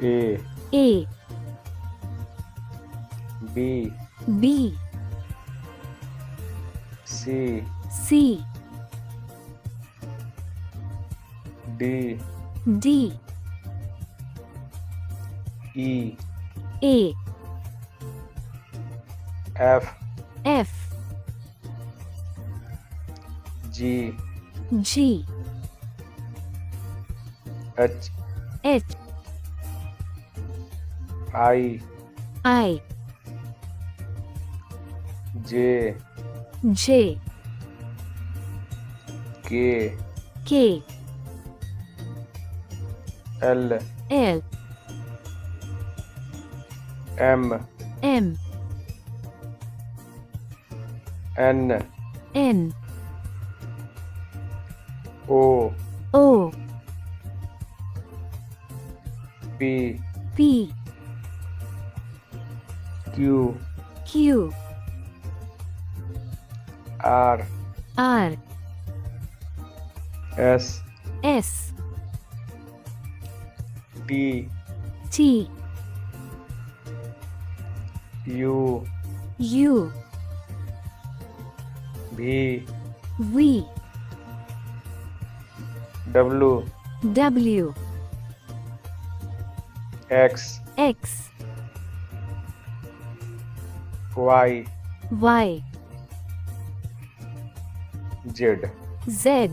A A, B B, C C, D D, E A, F F, G G, H H, I I, J J, K K, L L, M M, N N, O O, P P, Q Q, R R, S S, T T, U U, V V, W W, X X, Y Y, Z Z,